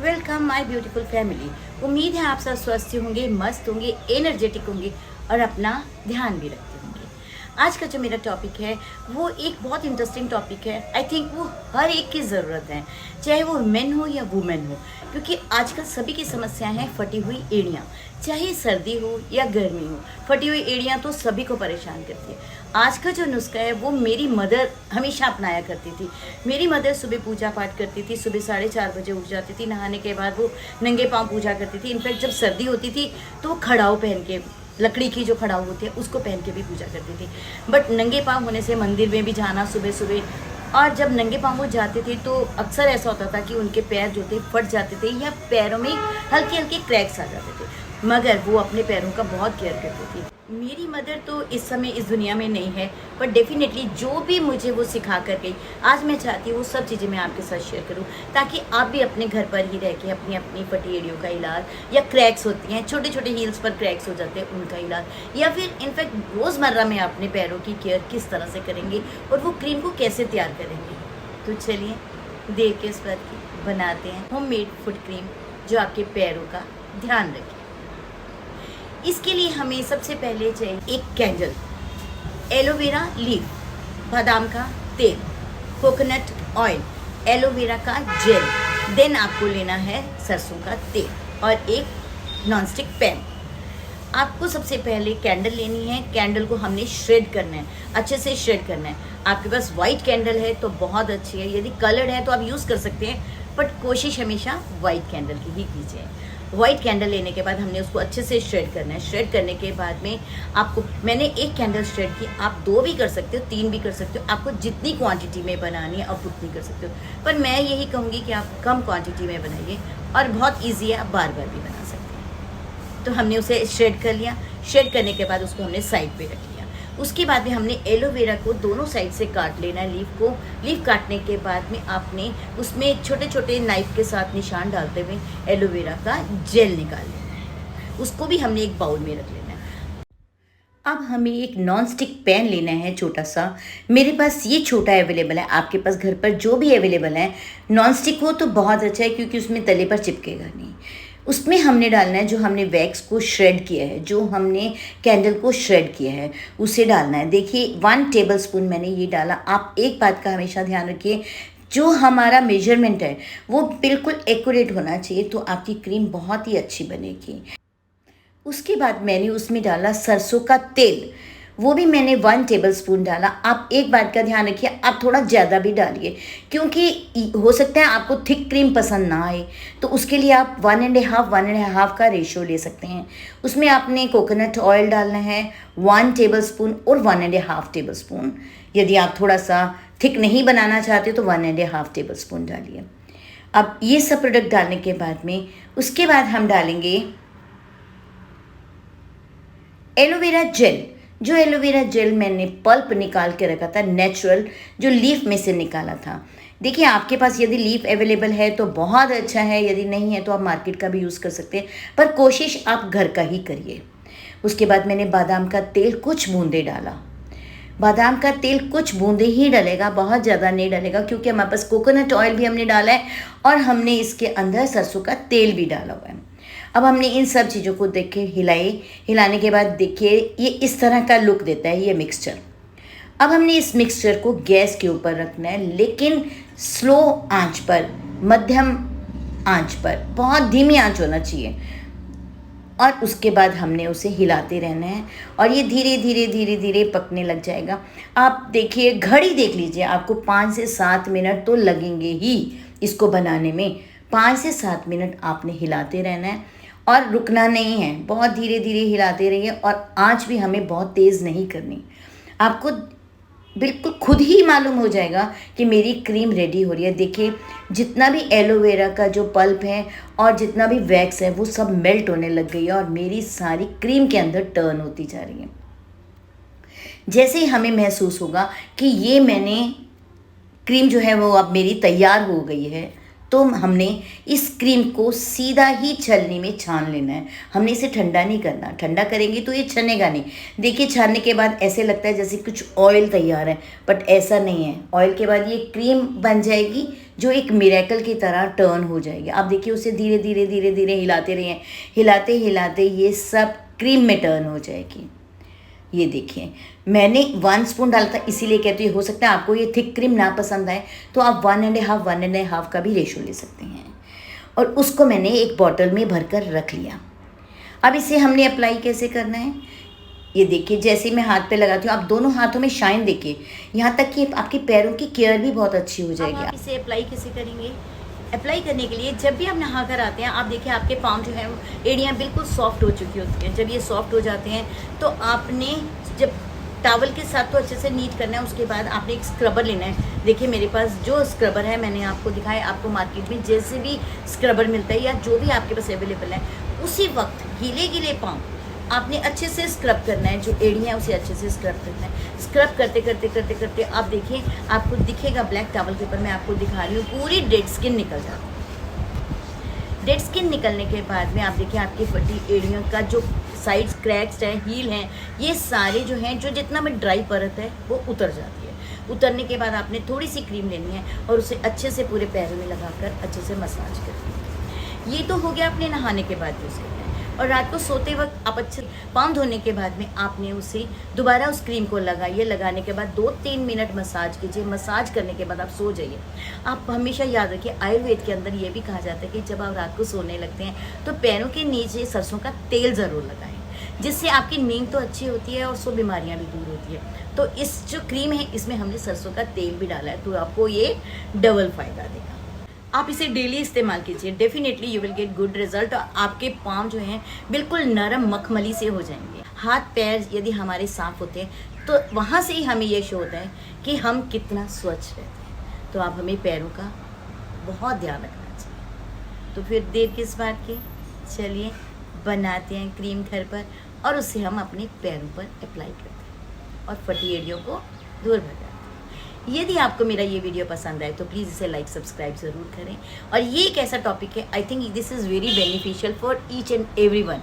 Welcome my beautiful family. उम्मीद है आप सब स्वस्थ होंगे, मस्त होंगे, एनर्जेटिक होंगे और अपना ध्यान भी रखते होंगे। आज का जो मेरा टॉपिक है वो एक बहुत इंटरेस्टिंग टॉपिक है। आई थिंक वो हर एक की ज़रूरत है, चाहे वो मेन हो या वुमेन हो, क्योंकि आजकल सभी की समस्या है फटी हुई एड़ियाँ। चाहे सर्दी हो या गर्मी हो, फटी हुई एड़ियाँ तो सभी को परेशान करती है। आज का जो नुस्खा है वो मेरी मदर हमेशा अपनाया करती थी। मेरी मदर सुबह पूजा पाठ करती थी, सुबह 4:30 बजे उठ जाती थी, नहाने के बाद वो नंगे पाँव पूजा करती थी। इनफैक्ट जब सर्दी होती थी तो वो खड़ाऊ पहन के, लकड़ी की जो खड़ाऊ होती है उसको पहन के भी पूजा करती थी। बट नंगे पाँव होने से मंदिर में भी जाना सुबह सुबह, और जब नंगे पाँव वो जाते थे तो अक्सर ऐसा होता था कि उनके पैर जो थे फट जाते थे या पैरों में हल्के हल्के क्रैक्स आ जाते थे, मगर वो अपने पैरों का बहुत केयर करती थी। मेरी मदर तो इस समय इस दुनिया में नहीं है, पर डेफिनेटली जो भी मुझे वो सिखा कर गई, आज मैं चाहती हूँ वो सब चीज़ें मैं आपके साथ शेयर करूँ, ताकि आप भी अपने घर पर ही रह के अपनी अपनी फटी एड़ियों का इलाज, या क्रैक्स होती हैं छोटे छोटे हील्स पर क्रैक्स हो जाते हैं उनका इलाज, या फिर इनफैक्ट रोज़मर्रा में अपने पैरों की केयर किस तरह से करेंगे और वो क्रीम को कैसे तैयार करेंगे। तो चलिए देख के इस पर बनाते हैं होममेड फुट क्रीम जो आपके पैरों का ध्यान रखे। इसके लिए हमें सबसे पहले चाहिए एक कैंडल, एलोवेरा लीफ, बादाम का तेल, कोकोनट ऑयल, एलोवेरा का जेल, देन आपको लेना है सरसों का तेल और एक नॉनस्टिक पैन। आपको सबसे पहले कैंडल लेनी है। कैंडल को हमने श्रेड करना है, अच्छे से श्रेड करना है। आपके पास वाइट कैंडल है तो बहुत अच्छी है, यदि कलर्ड है तो आप यूज़ कर सकते हैं, बट कोशिश हमेशा वाइट कैंडल की ही कीजिए। वाइट कैंडल लेने के बाद हमने उसको अच्छे से श्रेड करना है। श्रेड करने के बाद में आपको, मैंने एक कैंडल श्रेड की, आप 2 भी कर सकते हो, 3 भी कर सकते हो, आपको जितनी क्वांटिटी में बनानी है आप उतनी कर सकते हो, पर मैं यही कहूँगी कि आप कम क्वांटिटी में बनाइए और बहुत ईजी है, आप बार बार भी बना सकते हैं। तो हमने उसे श्रेड कर लिया। श्रेड करने के बाद उसको हमने साइड पे रख लिया। उसके बाद में हमने एलोवेरा को दोनों साइड से काट लेना है, लीफ को। लीफ काटने के बाद में आपने उसमें छोटे छोटे नाइफ के साथ निशान डालते हुए एलोवेरा का जेल निकाल लेना है। उसको भी हमने एक बाउल में रख लेना है। अब हमें एक नॉन स्टिक पैन लेना है छोटा सा। मेरे पास ये छोटा अवेलेबल है, आपके पास घर पर जो भी अवेलेबल है, नॉन स्टिक हो तो बहुत अच्छा है क्योंकि उसमें तले पर चिपकेगा नहीं। उसमें हमने डालना है जो हमने वैक्स को श्रेड किया है, जो हमने कैंडल को श्रेड किया है, उसे डालना है। देखिए 1 टेबलस्पून मैंने ये डाला। आप एक बात का हमेशा ध्यान रखिए, जो हमारा मेजरमेंट है वो बिल्कुल एक्यूरेट होना चाहिए, तो आपकी क्रीम बहुत ही अच्छी बनेगी। उसके बाद मैंने उसमें डाला सरसों का तेल, वो भी मैंने 1 टेबलस्पून डाला। आप एक बात का ध्यान रखिए, आप थोड़ा ज़्यादा भी डालिए, क्योंकि हो सकता है आपको थिक क्रीम पसंद ना आए, तो उसके लिए आप 1.5 का रेशियो ले सकते हैं। उसमें आपने कोकोनट ऑयल डालना है 1 टेबलस्पून और 1.5 टेबलस्पून। यदि आप थोड़ा सा थिक नहीं बनाना चाहते तो 1.5 टेबलस्पून डालिए। अब ये सब प्रोडक्ट डालने के बाद में, उसके बाद हम डालेंगे एलोवेरा जेल। जो एलोवेरा जेल मैंने पल्प निकाल के रखा था, नेचुरल, जो लीफ में से निकाला था। देखिए आपके पास यदि लीफ अवेलेबल है तो बहुत अच्छा है, यदि नहीं है तो आप मार्केट का भी यूज़ कर सकते हैं, पर कोशिश आप घर का ही करिए। उसके बाद मैंने बादाम का तेल कुछ बूंदे डाला। बादाम का तेल कुछ बूंदे ही डलेगा, बहुत ज़्यादा नहीं डलेगा, क्योंकि हमारे पास कोकोनट ऑयल भी हमने डाला है और हमने इसके अंदर सरसों का तेल भी डाला हुआ है। अब हमने इन सब चीज़ों को देख के हिलाने के बाद देखिए ये इस तरह का लुक देता है ये मिक्सचर। अब हमने इस मिक्सचर को गैस के ऊपर रखना है, लेकिन स्लो आंच पर, मध्यम आंच पर, बहुत धीमी आंच होना चाहिए। और उसके बाद हमने उसे हिलाते रहना है और ये धीरे धीरे धीरे धीरे पकने लग जाएगा। आप देखिए, घड़ी देख लीजिए, आपको 5 से 7 मिनट तो लगेंगे ही इसको बनाने में। 5 से 7 मिनट आपने हिलाते रहना है और रुकना नहीं है, बहुत धीरे धीरे हिलाते रहिए और आंच भी हमें बहुत तेज़ नहीं करनी। आपको बिल्कुल खुद ही मालूम हो जाएगा कि मेरी क्रीम रेडी हो रही है। देखिए जितना भी एलोवेरा का जो पल्प है और जितना भी वैक्स है वो सब मेल्ट होने लग गई है और मेरी सारी क्रीम के अंदर टर्न होती जा रही है। जैसे ही हमें महसूस होगा कि ये मैंने क्रीम जो है वो अब मेरी तैयार हो गई है, तो हमने इस क्रीम को सीधा ही छलनी में छान लेना है। हमने इसे ठंडा नहीं करना, ठंडा करेंगे तो ये छनेगा नहीं। देखिए छानने के बाद ऐसे लगता है जैसे कुछ ऑयल तैयार है, बट ऐसा नहीं है। ऑयल के बाद ये क्रीम बन जाएगी जो एक मिरेकल की तरह टर्न हो जाएगी। आप देखिए उसे धीरे धीरे धीरे धीरे हिलाते रहिए, हिलाते हिलाते ये सब क्रीम में टर्न हो जाएगी। ये देखिए मैंने 1 स्पून डाला था, इसीलिए कहती हूँ हो सकता है आपको ये थिक क्रीम ना पसंद आए तो आप 1.5 का भी रेशो ले सकते हैं। और उसको मैंने एक बॉटल में भरकर रख लिया। अब इसे हमने अप्लाई कैसे करना है, ये देखिए जैसे मैं हाथ पे लगाती हूँ आप दोनों हाथों में शाइन देखिए, यहाँ तक कि आपके पैरों की केयर भी बहुत अच्छी हो जाएगी। आप इसे अप्लाई कैसे करेंगे, अप्लाई करने के लिए जब भी आप नहा कर आते हैं आप देखिए आपके पाँव जो है एड़ियाँ बिल्कुल सॉफ्ट हो चुकी होती हैं। जब ये सॉफ्ट हो जाते हैं तो आपने जब टॉवल के साथ तो अच्छे से नीट करना है, उसके बाद आपने एक स्क्रबर लेना है। देखिए मेरे पास जो स्क्रबर है मैंने आपको दिखाया, आपको मार्केट में जैसे भी स्क्रबर मिलता है या जो भी आपके पास अवेलेबल है उसी वक्त गीले गीले पाँव आपने अच्छे से स्क्रब करना है, जो एड़ियाँ है उसे अच्छे से स्क्रब करना है। स्क्रब करते करते करते करते आप देखिए आपको दिखेगा ब्लैक टॉवल के ऊपर मैं आपको दिखा रही हूँ पूरी डेड स्किन निकल जाती है। डेड स्किन निकलने के बाद में आप देखिए आपकी फटी एड़ियों का जो साइड्स क्रैक्स हैं, हील हैं, ये सारे जो हैं जो जितना में ड्राई परत है वो उतर जाती है। उतरने के बाद आपने थोड़ी सी क्रीम लेनी है और उसे अच्छे से पूरे पैरों में लगाकर अच्छे से मसाज करनी है। ये तो हो गया अपने नहाने के बाद यूज़ करना है। और रात को सोते वक्त आप अच्छे पाँव धोने के बाद में आपने उसे दोबारा उस क्रीम को लगाइए। लगाने के बाद 2-3 मिनट मसाज कीजिए। मसाज करने के बाद आप सो जाइए। आप हमेशा याद रखिए आयुर्वेद के अंदर ये भी कहा जाता है कि जब आप रात को सोने लगते हैं तो पैरों के नीचे सरसों का तेल ज़रूर लगाएं, जिससे आपकी नींद तो अच्छी होती है और सो बीमारियां भी दूर होती है। तो इस जो क्रीम है इसमें हमने सरसों का तेल भी डाला है, तो आपको ये डबल फायदा देगा। आप इसे डेली इस्तेमाल कीजिए, definitely you will get good result. आपके पाँव जो हैं बिल्कुल नरम मखमली से हो जाएंगे। हाथ पैर यदि हमारे साफ होते हैं तो वहाँ से ही हमें ये शो होता है कि हम कितना स्वच्छ रहते हैं। तो आप हमें पैरों का बहुत ध्यान रखना चाहिए। तो फिर देर किस बात की, चलिए बनाते हैं क्रीम घर पर और उसे हम अपने पैरों पर अप्लाई करते हैं और फटी एड़ियों को दूर भगाते हैं। यदि आपको मेरा ये वीडियो पसंद आए तो प्लीज़ इसे लाइक सब्सक्राइब ज़रूर करें। और ये एक ऐसा टॉपिक है, I think this is very beneficial for each and everyone.